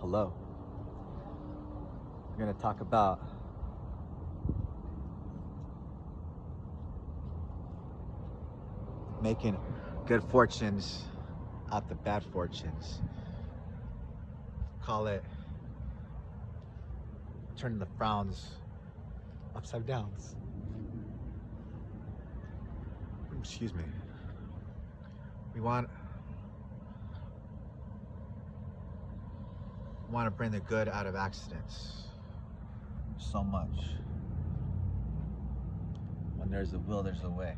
hello. We're going to talk about making good fortunes out the bad fortunes. Call it turning the frowns upside downs. Excuse me. We want to bring the good out of accidents so much. When there's a will, there's a way.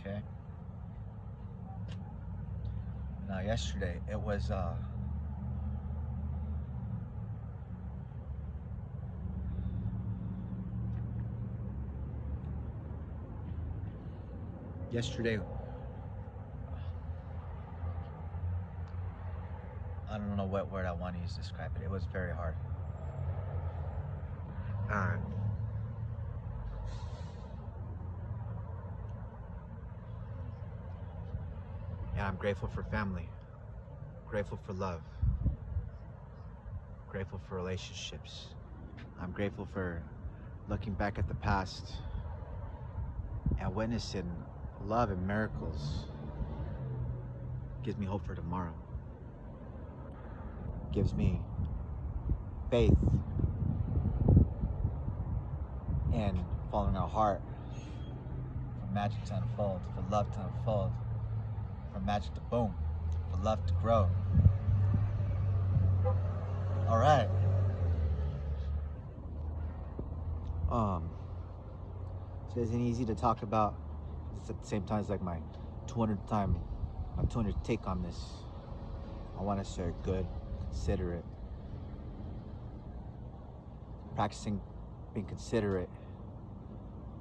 Okay? Now yesterday it was yesterday I don't know what word I want to use to describe it. It was very hard. And I'm grateful for family, grateful for love, grateful for relationships. I'm grateful for looking back at the past and witnessing love and miracles. Gives me hope for tomorrow. Gives me faith in following our heart, for magic to unfold, for love to unfold, for magic to boom, for love to grow. All right. So it isn't easy to talk about. It's at the same time, it's like my 200th take on this. I want to share good, considerate, practicing being considerate,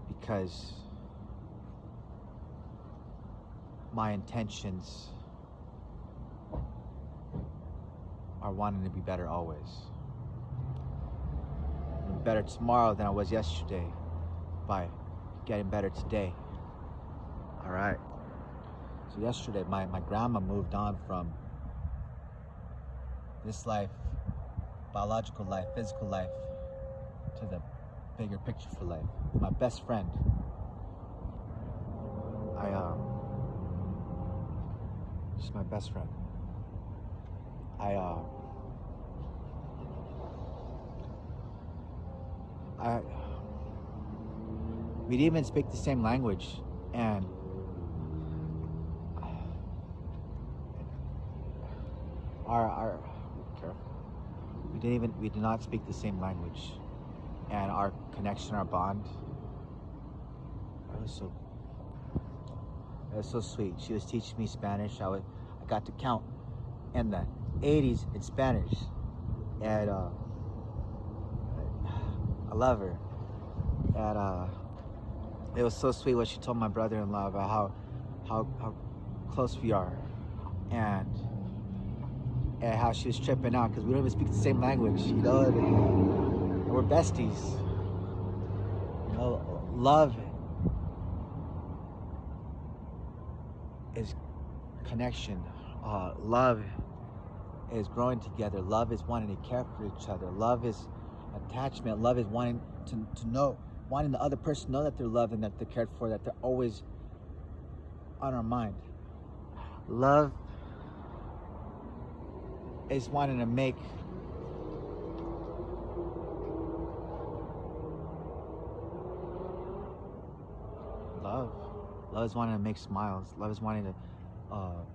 because my intentions are wanting to be better always. I'm better tomorrow than I was yesterday by getting better today. All right. So yesterday, my grandma moved on from this life, biological life, physical life, to the bigger picture for life. My best friend. She's my best friend. We didn't even speak the same language, and we did not speak the same language, and our connection, our bond, it was so sweet. She was teaching me Spanish. I got to count in the 80s in Spanish, and I love her. And it was so sweet what she told my brother-in-law about how close we are, and how she was tripping out because we don't even speak the same language, you know. And we're besties. You know, love is connection. Love is growing together. Love is wanting to care for each other. Love is attachment. Love is wanting to know, wanting the other person to know that they're loved and that they're cared for, that they're always on our mind. Love is wanting to make love is wanting to make smiles. Love is wanting to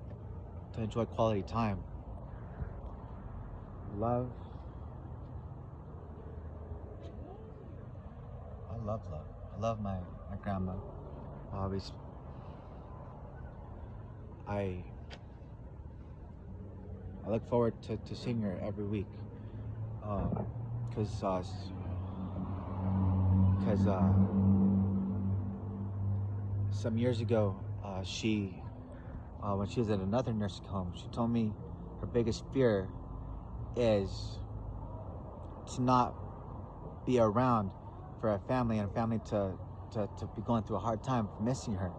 enjoy quality time. I love love. I love my grandma. I look forward to seeing her every week, because some years ago, when she was at another nursing home, she told me her biggest fear is to not be around for a family, and a family to be going through a hard time for missing her,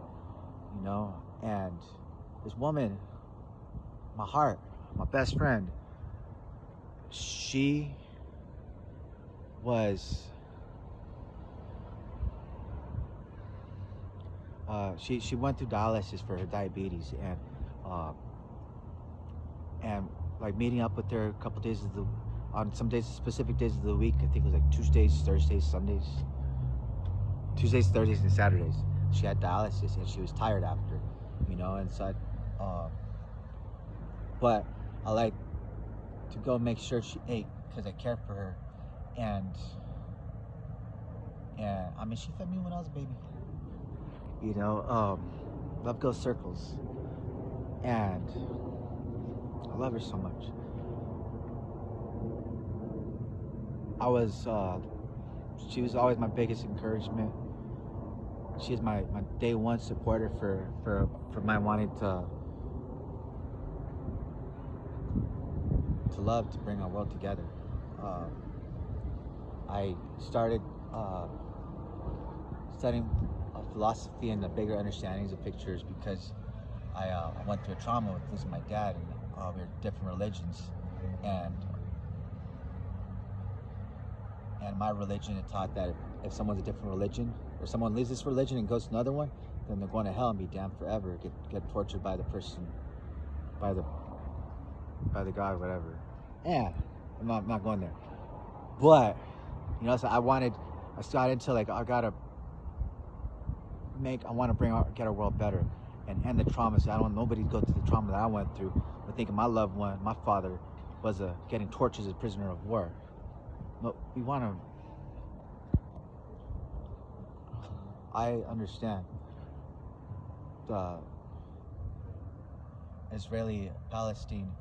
you know. And this woman, my heart, my best friend, she was she went through dialysis for her diabetes, and like meeting up with her a couple days of the on some days, specific days of the week. I think it was like Tuesdays, Thursdays, Sundays, Tuesdays, Thursdays, and Saturdays. She had dialysis and she was tired after, and so but I like to go make sure she ate because I care for her, and I mean, she fed me when I was a baby. Love goes circles, and I love her so much. She was always my biggest encouragement. She is my day one supporter for my wanting to love, to bring our world together. I started studying philosophy and the bigger understandings of pictures because I went through a trauma with losing my dad, and we were different religions, and my religion had taught that if someone's a different religion, or someone leaves this religion and goes to another one, then they're going to hell and be damned forever, get tortured by the person, by the God, whatever. Yeah, I'm not going there. But so I started into like I want to get our world better and end the trauma. So I don't want nobody to go through the trauma that I went through. But thinking my loved one, my father, was getting tortured as a prisoner of war. No, we want to. I understand the Israeli-Palestine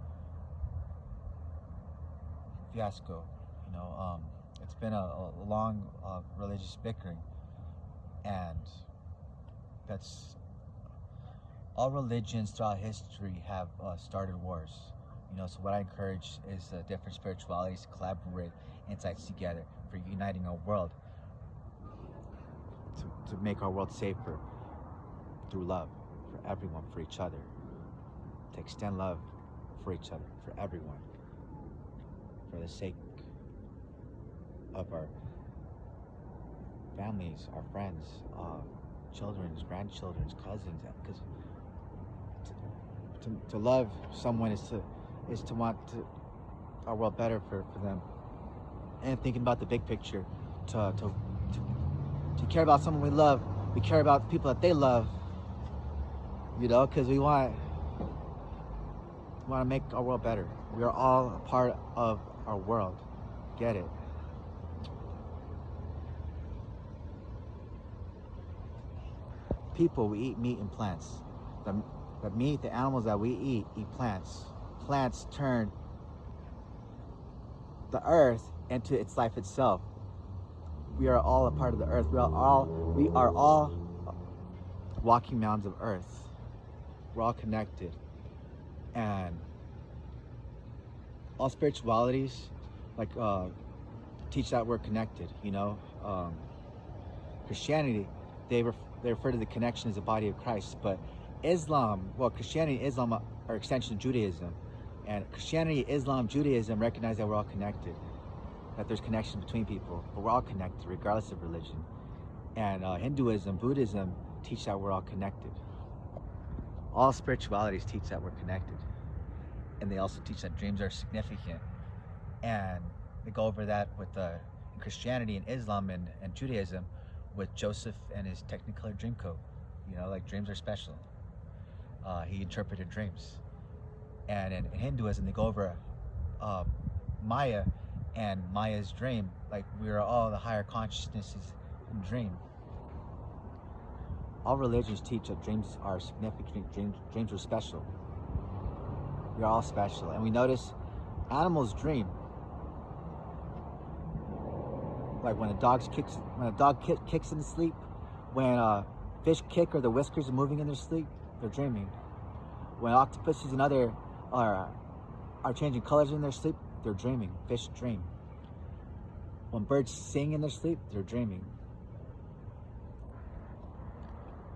fiasco. It's been a long religious bickering, and that's all religions throughout history have started wars. So what I encourage is different spiritualities to collaborate insights together for uniting our world, to make our world safer through love for everyone, for each other, to extend love for each other, for everyone, for the sake of our families, our friends, children's, grandchildren's, cousins, because to love someone is to want our world better for them, and thinking about the big picture, to care about someone we love. We care about the people that they love, because we want to make our world better. We are all a part of our world. Get it? People, we eat meat and plants. The meat, the animals that we eat plants. Plants turn the earth into its life itself. We are all a part of the earth. We are all walking mounds of earth. We're all connected, and all spiritualities teach that we're connected. Christianity, they refer to the connection as the body of Christ, but Christianity and Islam are extensions of Judaism, and Christianity, Islam, Judaism recognize that we're all connected, that there's connection between people, but we're all connected regardless of religion. And Hinduism, Buddhism teach that we're all connected. All spiritualities teach that we're connected, and they also teach that dreams are significant, and they go over that with Christianity and Islam and Judaism with Joseph and his Technicolor Dreamcoat. Like dreams are special. He interpreted dreams. And in Hinduism, they go over Maya and Maya's dream. Like we are all the higher consciousnesses in dream. All religions teach that dreams are significant. Dreams are special. We're all special, and we notice animals dream. Like when a dog kicks in sleep, when fish kick or the whiskers are moving in their sleep, they're dreaming. When octopuses and other are changing colors in their sleep, they're dreaming. Fish dream. When birds sing in their sleep, they're dreaming.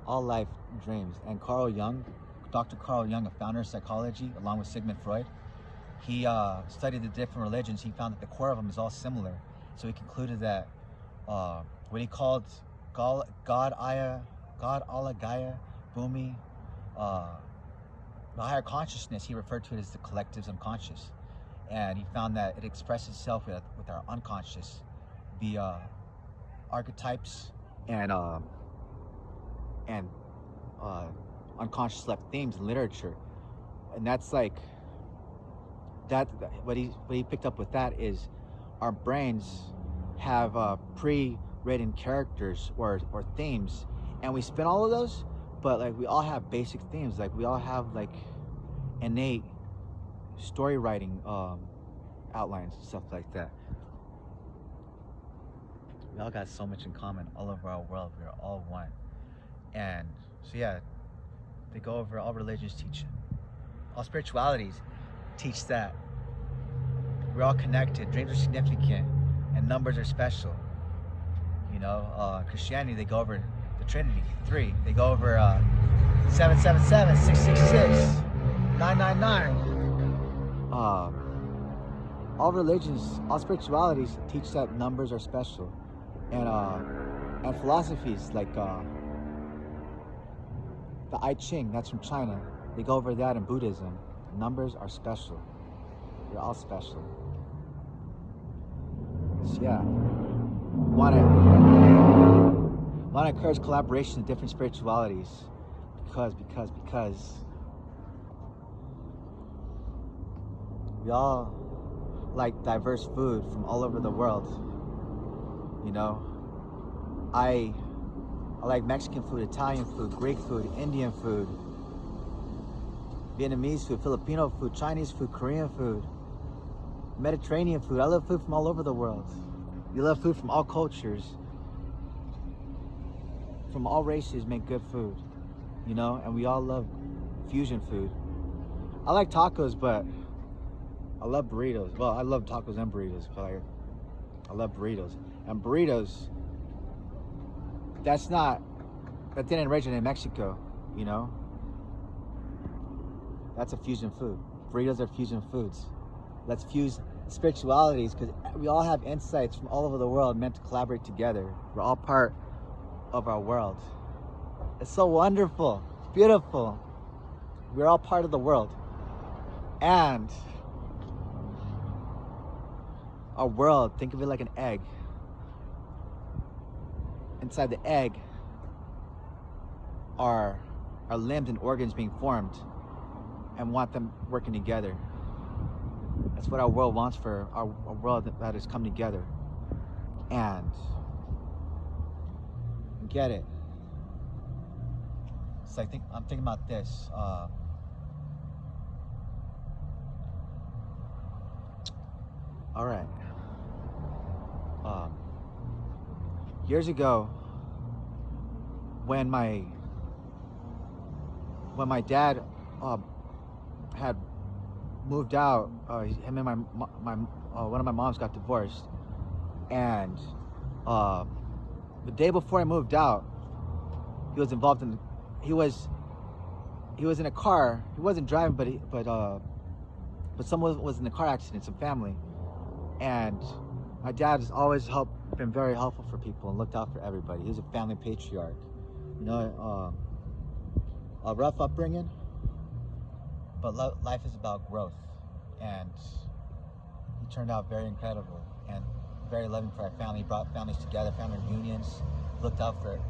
All life dreams. And Dr. Carl Jung, a founder of psychology, along with Sigmund Freud, he studied the different religions. He found that the core of them is all similar. So he concluded that what he called God Allah Gaia Bhumi, the higher consciousness, he referred to it as the collective's unconscious. And he found that it expresses itself with our unconscious via archetypes and unconscious left themes in literature. And that's like that. What he picked up with that is our brains have pre-written characters or themes, and we spin all of those. But like we all have basic themes. Like we all have like innate story writing outlines and stuff like that. We all got so much in common all over our world. We're all one. And so yeah, they go over all religions teach it. All spiritualities teach that we're all connected, dreams are significant, and numbers are special. You know, Christianity, they go over the Trinity, 3. They go over 777, 666, 999. All religions, all spiritualities teach that numbers are special. And philosophies like the I Ching, that's from China. They go over that in Buddhism. Numbers are special. They're all special. So yeah, want to encourage collaboration in different spiritualities because we all like diverse food from all over the world. You know, I like Mexican food, Italian food, Greek food, Indian food, Vietnamese food, Filipino food, Chinese food, Korean food, Mediterranean food. I love food from all over the world. You love food from all cultures, from all races make good food, you know, and we all love fusion food. I like tacos, but I love burritos. Well, I love tacos and burritos, but I love burritos. And burritos, that didn't originate in Mexico, you know? That's a fusion food. Burritos are fusion foods. Let's fuse spiritualities because we all have insights from all over the world meant to collaborate together. We're all part of our world. It's so wonderful, beautiful. We're all part of the world. And our world, think of it like an egg. Inside the egg are our limbs and organs being formed and want them working together. That's what our world wants for our world that has come together. And get it. So I'm thinking about this. All right. Years ago, when my dad had moved out, him and one of my moms got divorced, and the day before I moved out, he was involved in. He was in a car. He wasn't driving, but someone was in a car accident, some family, and my dad has always been very helpful for people and looked out for everybody. He was a family patriarch, you know, a rough upbringing, but life is about growth, and he turned out very incredible and very loving for our family. He brought families together, family reunions, looked out for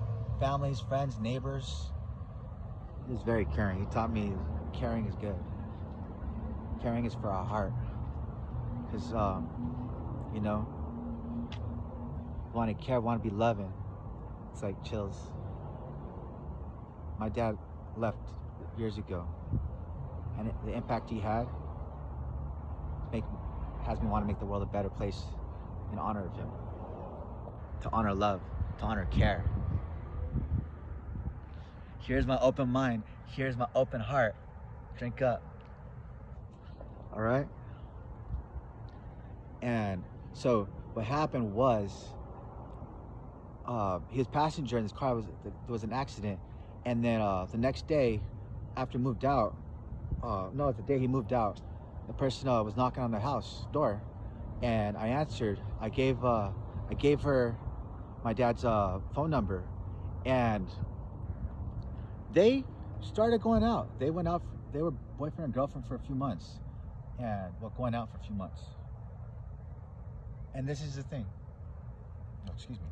families, friends, neighbors. He was very caring. He taught me caring is good. Caring is for our heart, because you know, want to care, want to be loving. It's like chills. My dad left years ago, and the impact he had has me want to make the world a better place in honor of him, to honor love, to honor care. Here's my open mind. Here's my open heart. Drink up. All right? And so what happened was, he was passenger in this car. There was an accident, and then the next day, after he moved out, the day he moved out, the person was knocking on the house door, and I answered. I gave her my dad's phone number, and they started going out. They went out. They were boyfriend and girlfriend for a few months, and going out for a few months. And this is the thing. Oh, excuse me.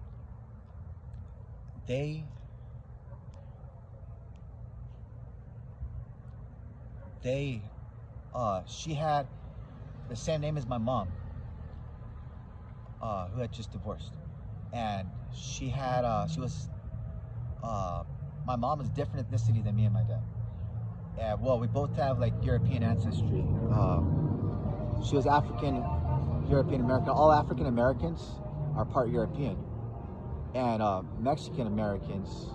She had the same name as my mom, who had just divorced, and my mom is different ethnicity than me and my dad. And well, we both have like European ancestry. She was African, European American. All African Americans are part European, and Mexican Americans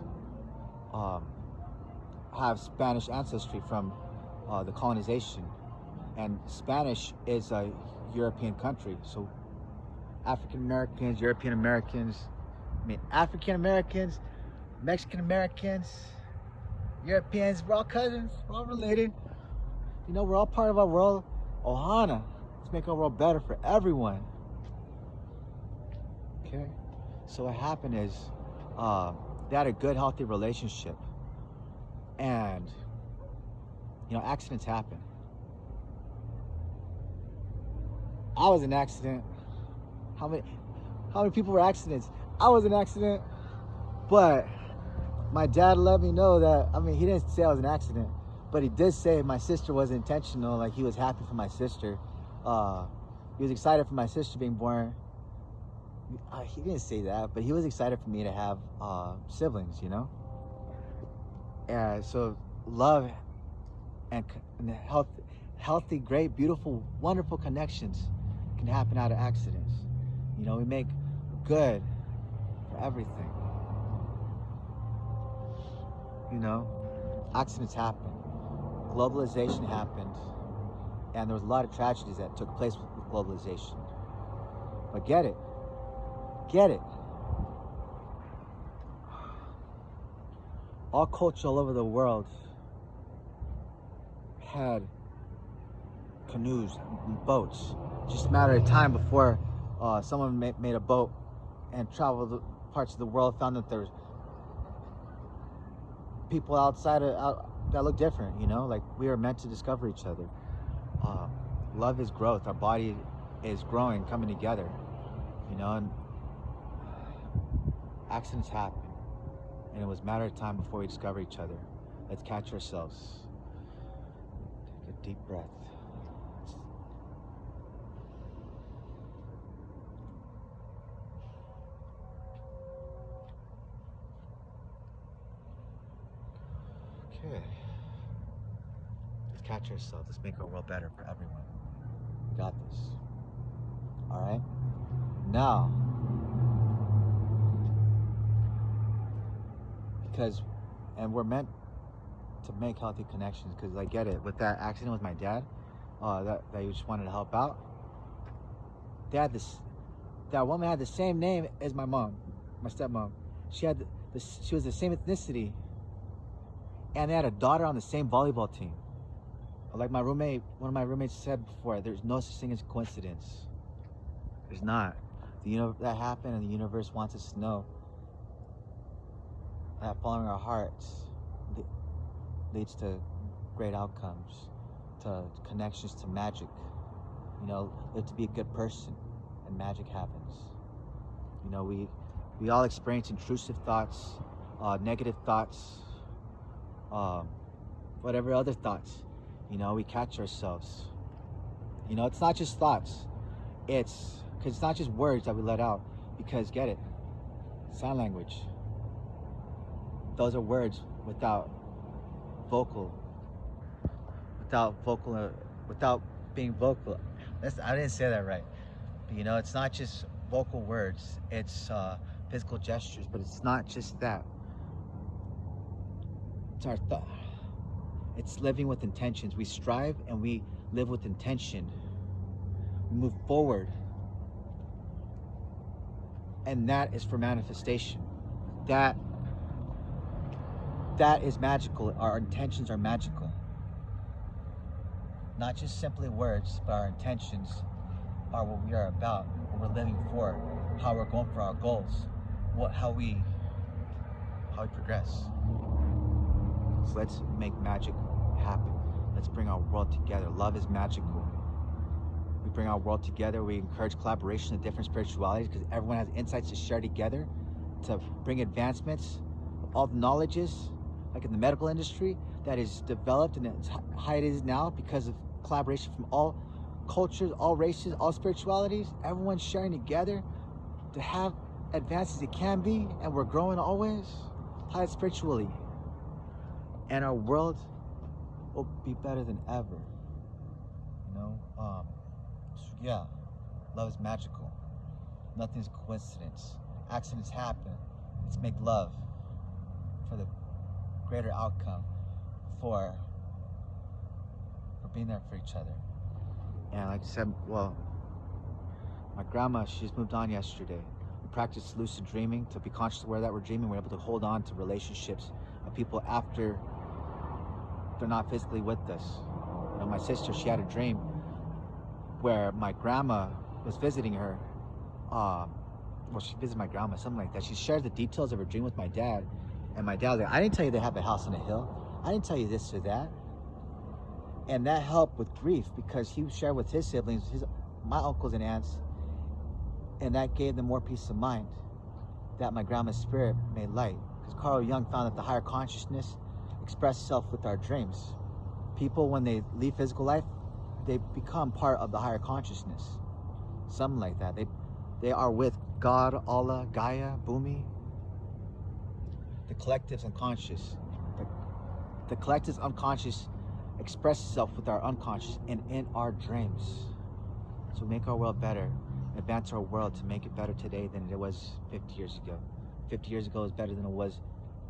have Spanish ancestry from the colonization, and Spanish is a European country. So African Americans, European Americans, African Americans, Mexican Americans, Europeans, we're all cousins, we're all related. We're all part of our world. Ohana, let's make our world better for everyone. Okay? So what happened is, they had a good, healthy relationship. And, accidents happen. I was an accident. How many people were accidents? I was an accident. But my dad let me know that, he didn't say I was an accident, but he did say my sister was intentional. Like, he was happy for my sister. He was excited for my sister being born. He didn't say that, but he was excited for me to have siblings, And so love and healthy, great, beautiful, wonderful connections can happen out of accidents. We make good for everything. Accidents happen. Globalization happened, and there was a lot of tragedies that took place with globalization. But get it. All culture all over the world had canoes and boats. Just a matter of time before someone made a boat and traveled parts of the world, found that there's people outside that look different, like we are meant to discover each other. Love is growth. Our body is growing, coming together, and accidents happen. And it was a matter of time before we discover each other. Let's catch ourselves. Take a deep breath. Okay. Let's catch ourselves. Let's make our world better for everyone. We got this. All right? Now, and we're meant to make healthy connections, because I get it. With that accident with my dad, that you just wanted to help out, that woman had the same name as my mom, my stepmom. She was the same ethnicity, and they had a daughter on the same volleyball team. Like one of my roommates said before, there's no such thing as coincidence. There's not. That happened, and the universe wants us to know that following our hearts leads to great outcomes, to connections, to magic. Live to be a good person, and magic happens. We all experience intrusive thoughts, negative thoughts, whatever other thoughts. We catch ourselves. It's not just thoughts. Because it's not just words that we let out. Because, get it, sign language. Those are words without being vocal. I didn't say that right. But, it's not just vocal words. It's physical gestures, but it's not just that. It's our thought. It's living with intentions. We strive and we live with intention. We move forward. And that is for manifestation. That is magical. Our intentions are magical. Not just simply words, but our intentions are what we are about, what we're living for, how we're going for our goals, how we progress. So let's make magic happen. Let's bring our world together. Love is magical. We bring our world together. We encourage collaboration of different spiritualities because everyone has insights to share together to bring advancements of all the knowledges, like in the medical industry, that is developed and it's how it is now because of collaboration from all cultures, all races, all spiritualities. Everyone's sharing together to have advances it can be, and we're growing always, high spiritually. And our world will be better than ever. Yeah, love is magical. Nothing's a coincidence. Accidents happen. Let's make love for the greater outcome, for being there for each other. And like I said, well, my grandma, she just moved on yesterday. We practiced lucid dreaming to be conscious aware that we're dreaming. We're able to hold on to relationships of people after they're not physically with us. My sister, she had a dream where my grandma was visiting her. She visited my grandma, something like that. She shared the details of her dream with my dad. And my dad was like, I didn't tell you they have a house on a hill. I didn't tell you this or that. And that helped with grief because he shared with his siblings, my uncles and aunts, and that gave them more peace of mind that my grandma's spirit made light. Because Carl Jung found that the higher consciousness expresses itself with our dreams. People, when they leave physical life, they become part of the higher consciousness. Something like that. They are with God, Allah, Gaia, Bhumi. The collective's unconscious. The collective's unconscious expresses itself with our unconscious and in our dreams. So make our world better. Advance our world to make it better today than it was 50 years ago. 50 years ago is better than it was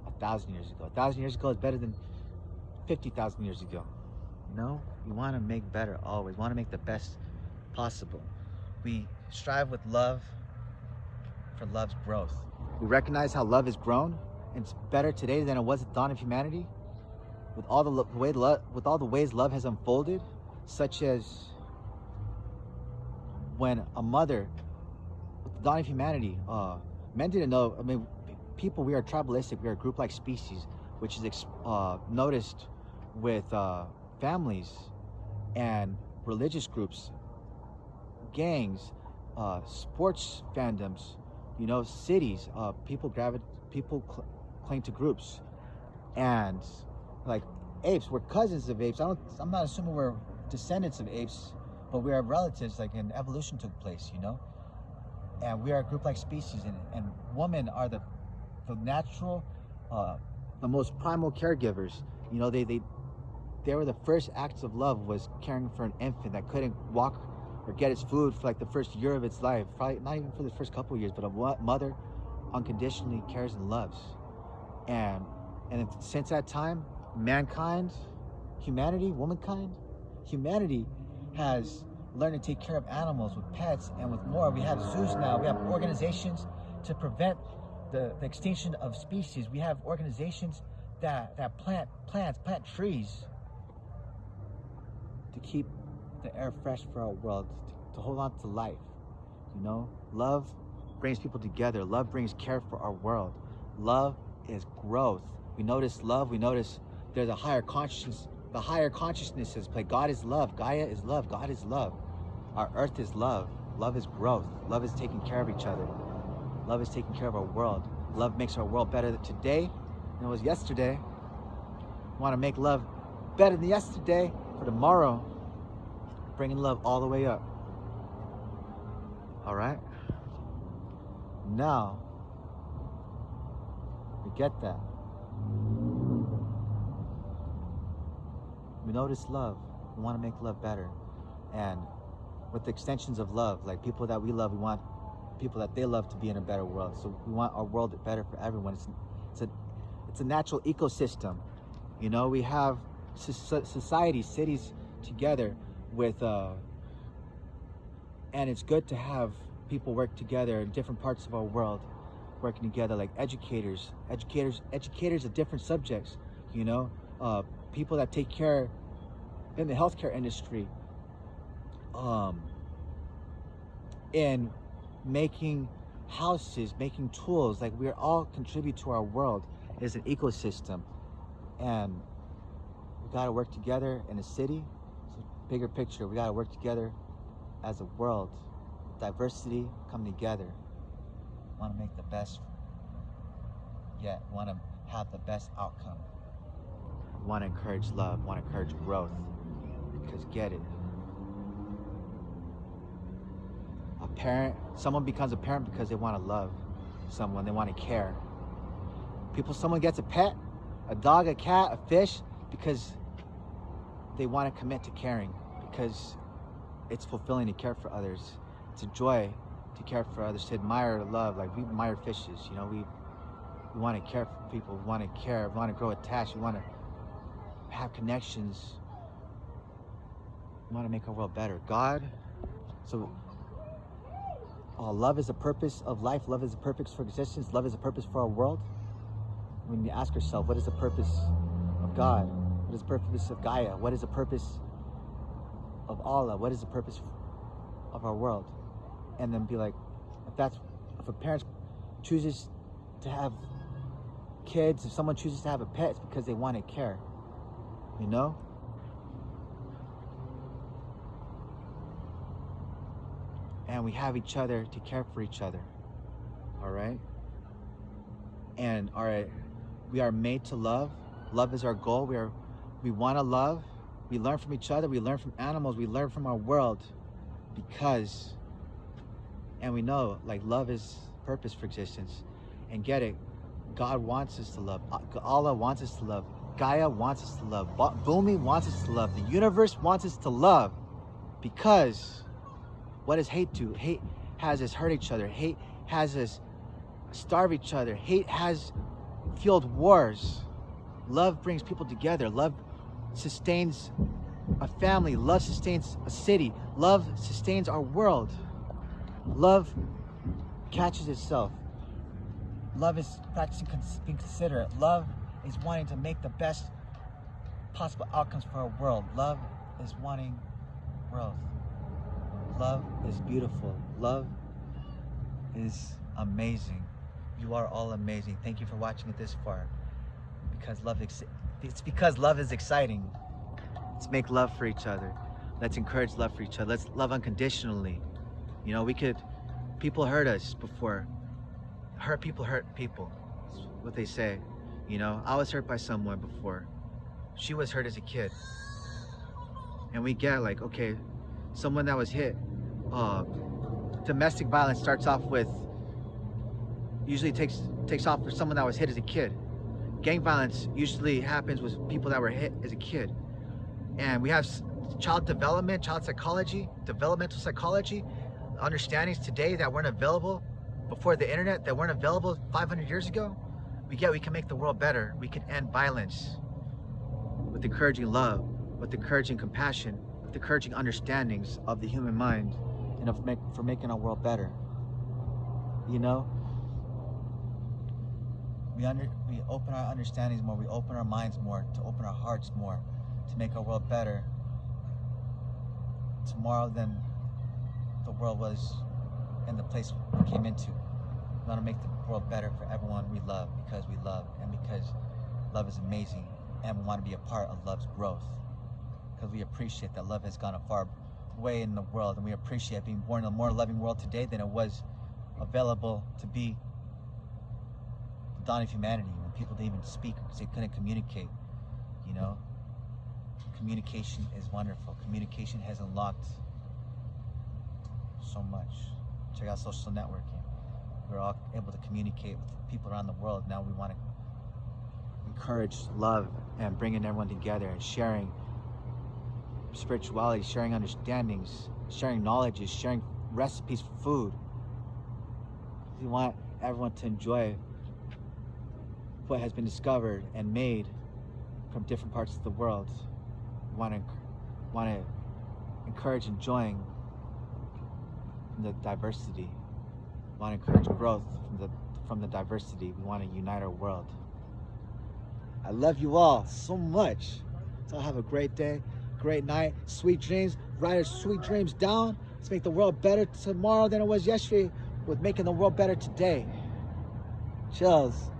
1,000 years ago. 1,000 years ago is better than 50,000 years ago. We want to make better always. We want to make the best possible. We strive with love for love's growth. We recognize how love has grown, and it's better today than it was at the dawn of humanity. With all the ways love has unfolded, such as when a mother, with the dawn of humanity, men didn't know. People, we are tribalistic. We are a group-like species, which is noticed with families and religious groups, gangs, sports fandoms, cities. People claim to groups, and like apes, we're cousins of apes. I'm not assuming we're descendants of apes, but we are relatives. Like an evolution took place, and we are a group-like species. And women are the natural, the most primal caregivers. They were the first acts of love was caring for an infant that couldn't walk or get its food for like the first year of its life. Probably not even for the first couple of years, but a mother unconditionally cares and loves. And since that time, mankind, humanity has learned to take care of animals with pets and with more. We have zoos now. We have organizations to prevent the extinction of species. We have organizations that plant trees to keep the air fresh for our world, to hold on to life. Love brings people together. Love brings care for our world. Love is growth. We notice love. We notice there's a higher consciousness. The higher consciousness is play. God is love. Gaia is love. God is love. Our earth is love. Love is growth. Love is taking care of each other. Love is taking care of our world. Love makes our world better today than it was yesterday. We want to make love better than yesterday for tomorrow. Bringing love all the way up. All right? Now, we get that. We notice love. We want to make love better. And with the extensions of love, like people that we love, we want people that they love to be in a better world. So we want our world better for everyone. It's a natural ecosystem. We have societies, cities together with, and it's good to have people work together in different parts of our world, working together, like educators of different subjects, people that take care in the healthcare industry, in making houses, making tools. Like, we all contribute to our world. It's an ecosystem, and we got to work together in a city. It's a bigger picture. We got to work together as a world. Diversity, come together. Want to make the best, yet want to have the best outcome. Want to encourage love, want to encourage growth, because get it. Someone becomes a parent because they want to love someone, they want to care. Someone gets a pet, a dog, a cat, a fish, because they want to commit to caring, because it's fulfilling to care for others. It's a joy to care for others, to admire love. Like, we admire fishes, you know, we want to care for people, we want to care, we want to grow attached, we want to have connections, we want to make our world better. Love is the purpose of life. Love is the purpose for existence. Love is the purpose for our world. When you ask yourself, what is the purpose of God? What is the purpose of Gaia? What is the purpose of Allah? What is the purpose of our world? And then be like, if a parent chooses to have kids, if someone chooses to have a pet, it's because they want to care, you know? And we have each other to care for each other, all right? And we are made to love. Love is our goal. We want to love. We learn from each other. We learn from animals. We learn from our world, and we know, like, love is purpose for existence. And get it, God wants us to love. Allah wants us to love. Gaia wants us to love. Bhumi wants us to love. The universe wants us to love, because what does hate do? Hate has us hurt each other. Hate has us starve each other. Hate has fueled wars. Love brings people together. Love sustains a family. Love sustains a city. Love sustains our world. Love catches itself. Love is practicing being considerate. Love is wanting to make the best possible outcomes for our world. Love is wanting growth. Love is beautiful. Love is amazing. You are all amazing. Thank you for watching it this far. It's because love is exciting. Let's make love for each other. Let's encourage love for each other. Let's love unconditionally. You know, people hurt us before. People hurt people. That's what they say. You know, I was hurt by someone before. She was hurt as a kid. And we get, like, okay, someone that was hit, domestic violence starts off with, usually takes off for someone that was hit as a kid. Gang violence usually happens with people that were hit as a kid. And we have child development, child psychology, developmental psychology, understandings today that weren't available before the internet, that weren't available 500 years ago. We can make the world better. We can end violence with encouraging love, with encouraging compassion, with encouraging understandings of the human mind, and for making our world better. You know, we open our understandings more, we open our minds more, to open our hearts more, to make our world better tomorrow than the world was in the place we came into. We want to make the world better for everyone we love, because we love, and because love is amazing, and we want to be a part of love's growth, because we appreciate that love has gone a far way in the world, and we appreciate being born in a more loving world today than it was available to be the dawn of humanity, when people didn't even speak because they couldn't communicate. You know, communication is wonderful. Communication has unlocked so much. Check out social networking. We're all able to communicate with people around the world. Now we want to encourage love and bringing everyone together and sharing spirituality, sharing understandings, sharing knowledges, sharing recipes for food. We want everyone to enjoy what has been discovered and made from different parts of the world. We want to encourage enjoying the diversity. We want to encourage growth from the diversity. We want to unite our world. I love you all so much. So have a great day. great night. Sweet dreams. Write your sweet dreams down. Let's make the world better tomorrow than it was yesterday with making the world better today. Chills.